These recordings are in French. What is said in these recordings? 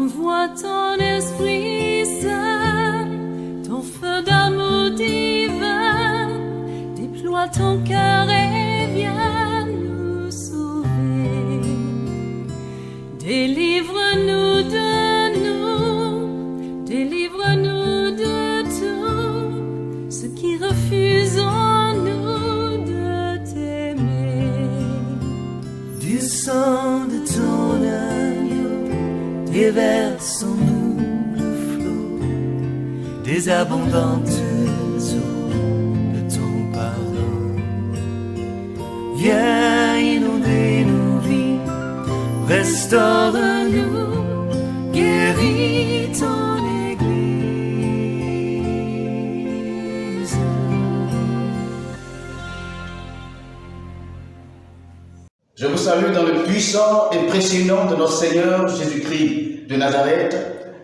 Envoie ton Esprit Saint, ton feu d'amour divin, déploie ton cœur et viens nous sauver. Délivre-nous de nous, délivre-nous de tout, ceux qui refusent en nous de t'aimer. Du sang de ton agneau, déverse en nous le flot des abondantes eaux de ton pardon. Viens inonder nos vies, restaure-nous, guéris ton Église. Je vous salue dans le puissant et précieux nom de notre Seigneur Jésus-Christ de Nazareth.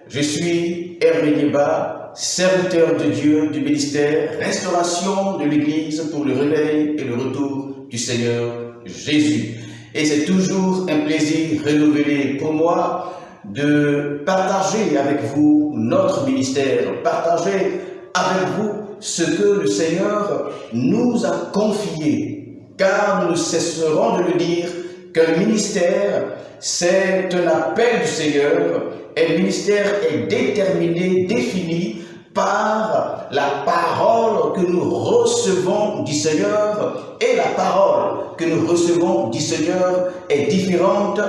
Je suis Hervé Nieba, serviteur de Dieu du ministère Restauration de l'Église pour le réveil et le retour du Seigneur Jésus. Et c'est toujours un plaisir renouvelé pour moi de partager avec vous notre ministère, partager avec vous ce que le Seigneur nous a confié. Car nous ne cesserons de le dire qu'un ministère, c'est un appel du Seigneur. Un ministère est déterminé, défini par la parole que nous recevons du Seigneur. Et la parole que nous recevons du Seigneur est différente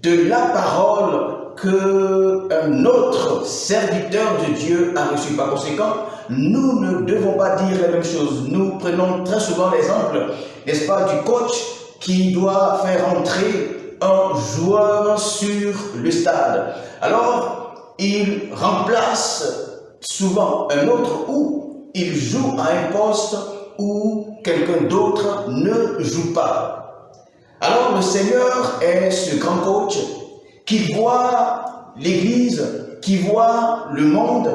de la parole qu'un autre serviteur de Dieu a reçu. Par conséquent, nous ne devons pas dire la même chose. Nous prenons très souvent l'exemple, n'est-ce pas, du coach qui doit faire entrer un joueur sur le stade. Alors, il remplace souvent un autre ou il joue à un poste où quelqu'un d'autre ne joue pas. Alors, le Seigneur est ce grand coach qui voit l'Église, qui voit le monde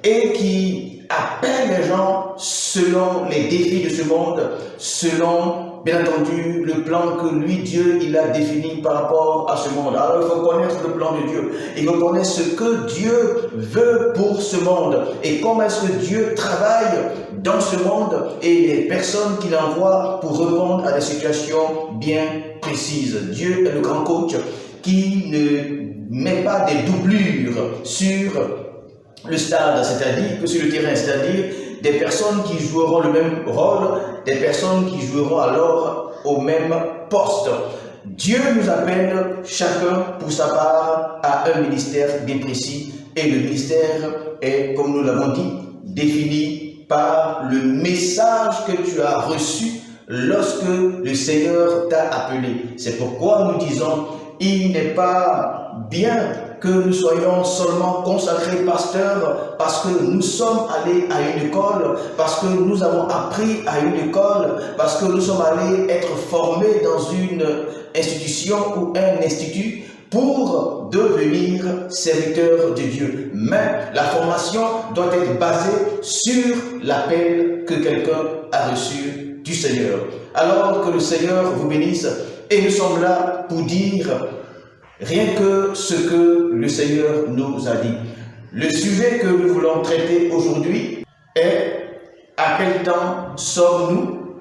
et qui appelle les gens selon les défis de ce monde, selon, bien entendu, le plan que lui, Dieu, il a défini par rapport à ce monde. Alors, il faut connaître le plan de Dieu. Il faut connaître ce que Dieu veut pour ce monde et comment est-ce que Dieu travaille dans ce monde et les personnes qu'il envoie pour répondre à des situations bien précises. Dieu est le grand coach qui ne met pas des doublures sur le stade, c'est-à-dire que sur le terrain, c'est-à-dire des personnes qui joueront le même rôle, des personnes qui joueront alors au même poste. Dieu nous appelle chacun pour sa part à un ministère bien précis et le ministère est, comme nous l'avons dit, défini par le message que tu as reçu lorsque le Seigneur t'a appelé. C'est pourquoi nous disons, il n'est pas bien que nous soyons seulement consacrés pasteurs parce que nous sommes allés à une école, parce que nous avons appris à une école, parce que nous sommes allés être formés dans une institution ou un institut pour devenir serviteurs de Dieu. Mais la formation doit être basée sur l'appel que quelqu'un a reçu du Seigneur. Alors que le Seigneur vous bénisse et nous sommes là pour dire rien que ce que le Seigneur nous a dit. Le sujet que nous voulons traiter aujourd'hui est à quel temps sommes-nous?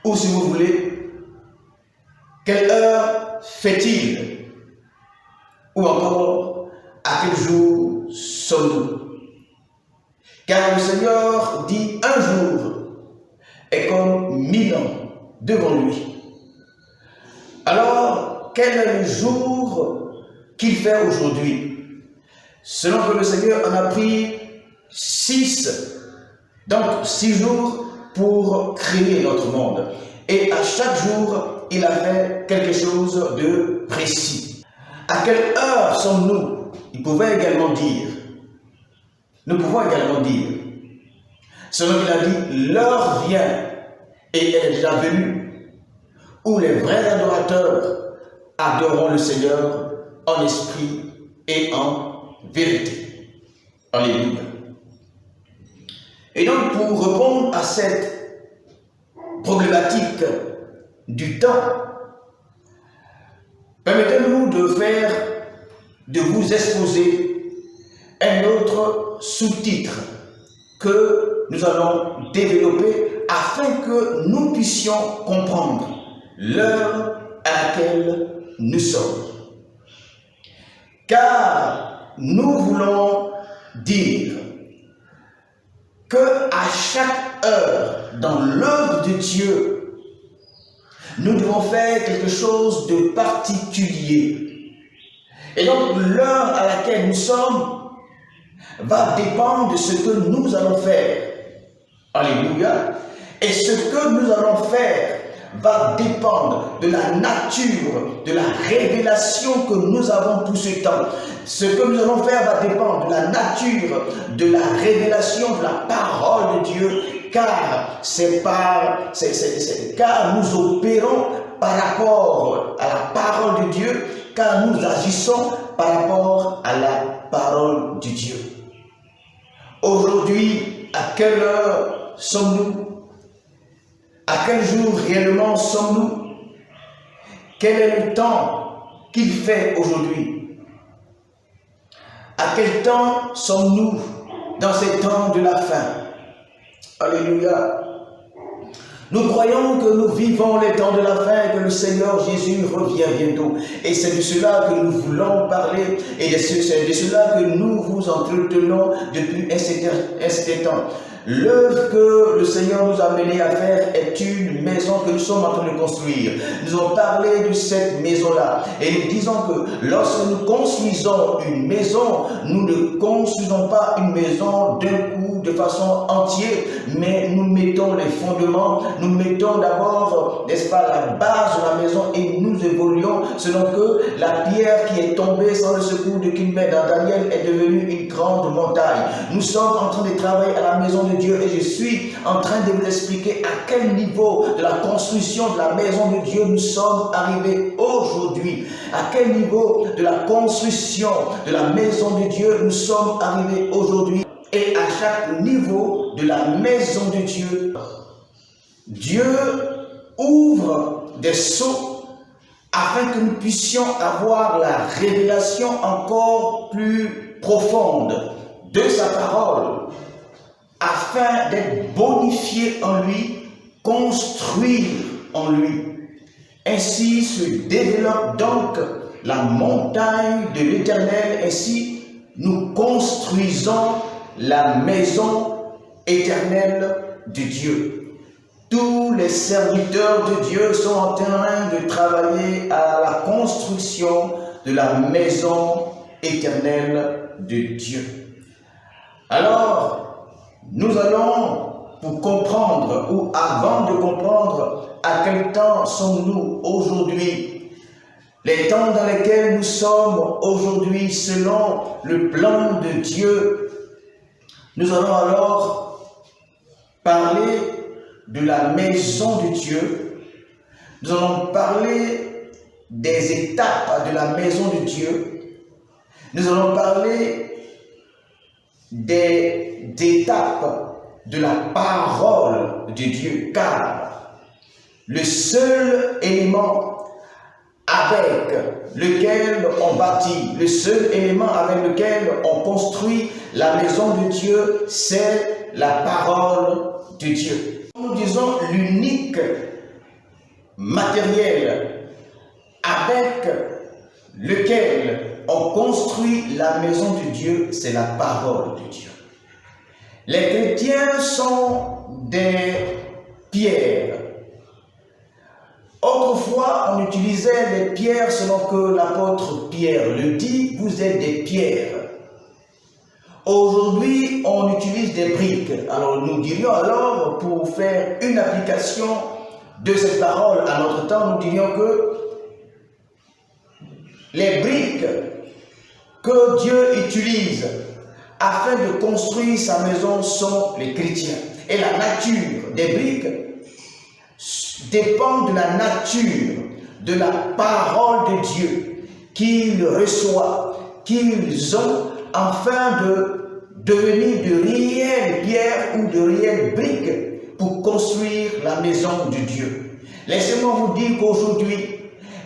Ou si vous voulez, quelle heure fait-il? Ou encore, à quel jour sommes-nous? Car le Seigneur dit un jour est comme 1000 ans devant lui. Alors, quel est le jour qu'il fait aujourd'hui? Selon que le Seigneur en a pris 6, donc 6 jours pour créer notre monde. Et à chaque jour, il a fait quelque chose de précis. À quelle heure sommes-nous? Il pouvait également dire, nous pouvons également dire, selon qu'il a dit, l'heure vient et elle est déjà venue, où les vrais adorateurs adoreront le Seigneur en esprit et en vérité. Alléluia. Et donc, pour répondre à cette problématique du temps, permettez-nous de faire de vous exposer un autre sous-titre que nous allons développer afin que nous puissions comprendre l'heure à laquelle nous sommes. Car nous voulons dire que à chaque heure dans l'œuvre de Dieu, nous devons faire quelque chose de particulier. Et donc l'heure à laquelle nous sommes va dépendre de ce que nous allons faire. Alléluia. Et ce que nous allons faire va dépendre de la nature, de la révélation que nous avons tout ce temps. Ce que nous allons faire va dépendre de la nature, de la révélation de la parole de Dieu, car car nous opérons par rapport à la parole de Dieu, car nous agissons par rapport à la parole de Dieu. Aujourd'hui, à quelle heure sommes-nous? À quel jour réellement sommes-nous? Quel est le temps qu'il fait aujourd'hui? À quel temps sommes-nous dans ces temps de la fin? Alléluia. Nous croyons que nous vivons les temps de la fin et que le Seigneur Jésus revient bientôt. Et c'est de cela que nous voulons parler et c'est de cela que nous vous entretenons depuis un certain temps. L'œuvre que le Seigneur nous a mené à faire est une maison que nous sommes en train de construire. Nous avons parlé de cette maison-là et nous disons que lorsque nous construisons une maison, nous ne construisons pas une maison d'un coup de façon entière, mais nous mettons les fondements, nous mettons d'abord, n'est-ce pas, la base de la maison et nous évoluons selon que la pierre qui est tombée sans le secours de Kilmé dans Daniel est devenue une grande montagne. Nous sommes en train de travailler à la maison de Dieu et je suis en train de vous expliquer à quel niveau de la construction de la maison de Dieu nous sommes arrivés aujourd'hui. À quel niveau de la construction de la maison de Dieu nous sommes arrivés aujourd'hui. Et à chaque niveau de la maison de Dieu, Dieu ouvre des sceaux afin que nous puissions avoir la révélation encore plus profonde de sa parole, afin d'être bonifié en lui, construire en lui. Ainsi se développe donc la montagne de l'Éternel, ainsi nous construisons la maison éternelle de Dieu. Tous les serviteurs de Dieu sont en train de travailler à la construction de la maison éternelle de Dieu. Alors, nous allons, pour comprendre, ou avant de comprendre à quel temps sommes-nous aujourd'hui, les temps dans lesquels nous sommes aujourd'hui selon le plan de Dieu, nous allons alors parler de la maison de Dieu. Nous allons parler des étapes de la maison de Dieu. Nous allons parler des étapes de la parole de Dieu, car le seul élément avec lequel on bâtit, le seul élément avec lequel on construit la maison de Dieu, c'est la parole de Dieu. Nous disons l'unique matériel avec lequel on construit la maison de Dieu, c'est la parole de Dieu. Les chrétiens sont des pierres. Autrefois, on utilisait les pierres selon que l'apôtre Pierre le dit, vous êtes des pierres. Aujourd'hui, on utilise des briques. Alors, nous dirions alors, pour faire une application de cette parole à notre temps, nous dirions que les briques que Dieu utilise afin de construire sa maison sont les chrétiens. Et la nature des briques dépend de la nature de la parole de Dieu qu'ils reçoivent, qu'ils ont, afin de devenir de réelles pierres ou de réelles briques pour construire la maison de Dieu. Laissez-moi vous dire qu'aujourd'hui,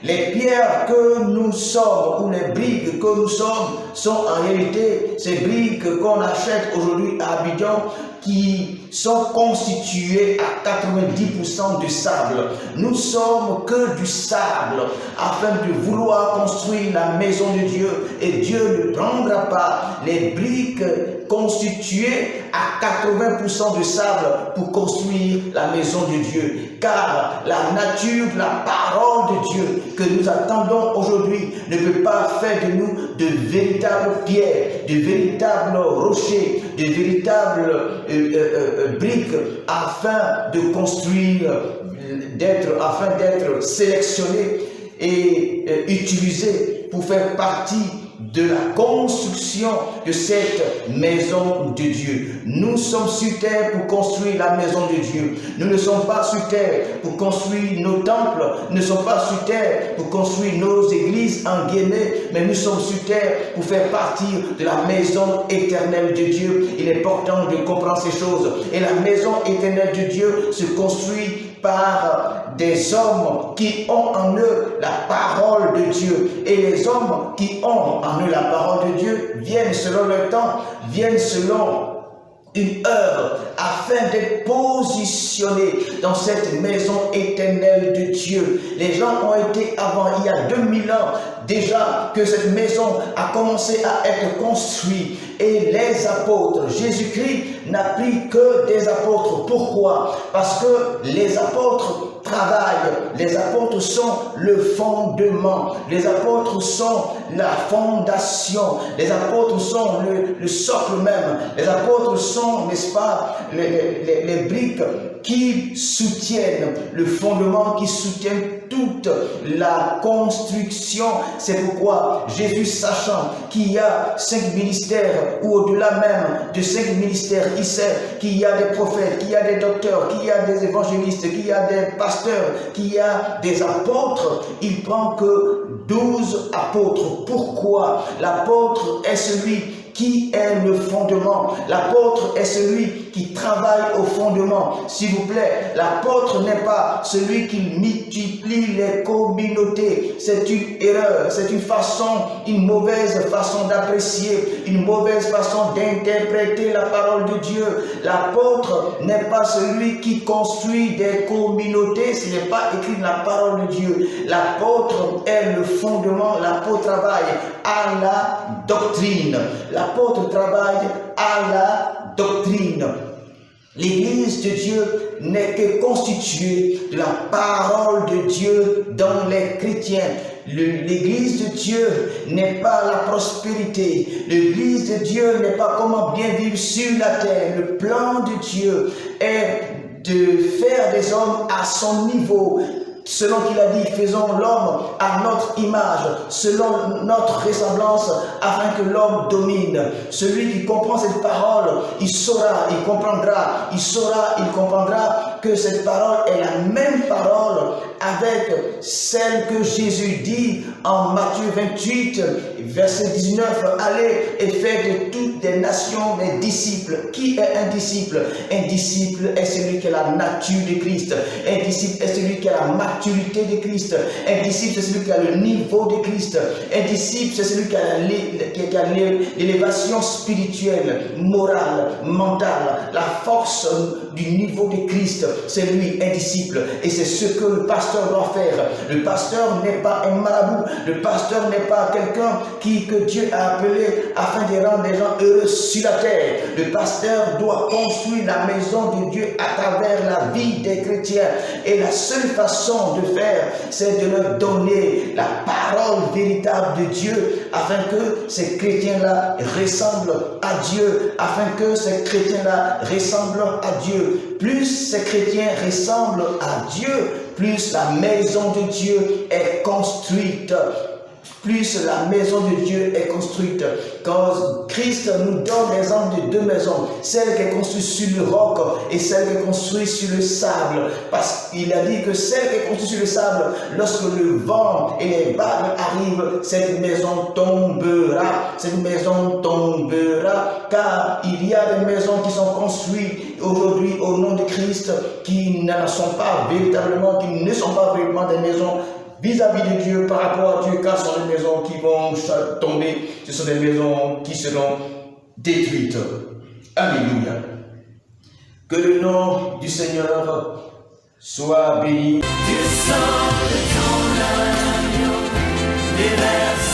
Les pierres que nous sommes, ou les briques que nous sommes, sont en réalité ces briques qu'on achète aujourd'hui à Abidjan, qui sont constituées à 90% de sable. Nous sommes que du sable afin de vouloir construire la maison de Dieu, et Dieu ne prendra pas les briques constituées à 80% de sable pour construire la maison de Dieu. Car la nature, la parole de Dieu que nous attendons aujourd'hui ne peut pas faire de nous de véritables pierres, de véritables rochers, de véritables briques afin de construire, afin d'être sélectionnés et utilisés pour faire partie de la construction de cette maison de Dieu. Nous sommes sur terre pour construire la maison de Dieu. Nous ne sommes pas sur terre pour construire nos temples. Nous ne sommes pas sur terre pour construire nos églises en guillemets, mais nous sommes sur terre pour faire partie de la maison éternelle de Dieu. Il est important de comprendre ces choses. Et la maison éternelle de Dieu se construit par des hommes qui ont en eux la parole de Dieu. Et les hommes qui ont en eux la parole de Dieu viennent selon le temps, viennent selon une heure, afin d'être positionnés dans cette maison éternelle de Dieu. Les gens ont été avant, il y a 2000 ans, déjà que cette maison a commencé à être construite. Et les apôtres, Jésus-Christ n'a pris que des apôtres. Pourquoi? Parce que les apôtres travaillent. Les apôtres sont le fondement. Les apôtres sont la fondation. Les apôtres sont le socle même. Les apôtres sont, n'est-ce pas, les briques qui soutiennent le fondement, qui soutiennent toute la construction. C'est pourquoi Jésus, sachant qu'il y a 5 ministères, ou au-delà même de 5 ministères, il sait qu'il y a des prophètes, qu'il y a des docteurs, qu'il y a des évangélistes, qu'il y a des pasteurs, qu'il y a des apôtres. Il prend que 12 apôtres. Pourquoi? L'apôtre est celui qui est le fondement. L'apôtre est celui qui travaille au fondement. S'il vous plaît, l'apôtre n'est pas celui qui multiplie les communautés. C'est une erreur, c'est une mauvaise façon d'apprécier, une mauvaise façon d'interpréter la parole de Dieu. L'apôtre n'est pas celui qui construit des communautés, ce n'est pas écrit dans la parole de Dieu. L'apôtre est le fondement, l'apôtre travaille à la doctrine. L'apôtre travaille à la doctrine. L'Église de Dieu n'est que constituée de la parole de Dieu dans les chrétiens. L'Église de Dieu n'est pas la prospérité. L'Église de Dieu n'est pas comment bien vivre sur la terre. Le plan de Dieu est de faire des hommes à son niveau. Selon qu'il a dit, faisons l'homme à notre image, selon notre ressemblance, afin que l'homme domine. Celui qui comprend cette parole, il saura, il comprendra, il saura, il comprendra que cette parole est la même parole avec celle que Jésus dit en Matthieu 28, verset 19, allez et faites de toutes les nations mes disciples. Qui est un disciple? Un disciple est celui qui a la nature de Christ. Un disciple est celui qui a la maturité de Christ. Un disciple, c'est celui qui a le niveau de Christ. Un disciple, c'est celui qui a l'élévation spirituelle, morale, mentale, la force du niveau de Christ. C'est lui, un disciple. Et c'est ce que le pasteur doit faire. Le pasteur n'est pas un marabout. Le pasteur n'est pas quelqu'un que Dieu a appelé afin de rendre les gens heureux sur la terre. Le pasteur doit construire la maison de Dieu à travers la vie des chrétiens. Et la seule façon de faire, c'est de leur donner la parole véritable de Dieu afin que ces chrétiens-là ressemblent à Dieu, afin que ces chrétiens-là ressemblent à Dieu. Plus ces chrétiens ressemblent à Dieu, plus la maison de Dieu est construite. Plus la maison de Dieu est construite. Quand Christ nous donne l'exemple de deux maisons, celle qui est construite sur le roc et celle qui est construite sur le sable. Parce qu'il a dit que celle qui est construite sur le sable, lorsque le vent et les vagues arrivent, cette maison tombera. Cette maison tombera, car il y a des maisons qui sont construites aujourd'hui au nom de Christ qui ne sont pas véritablement, qui ne sont pas véritablement des maisons vis-à-vis de Dieu, par rapport à Dieu, car ce sont des maisons qui vont tomber, ce sont des maisons qui seront détruites. Alléluia. Que le nom du Seigneur soit béni. Du sang de ton agneau, déverse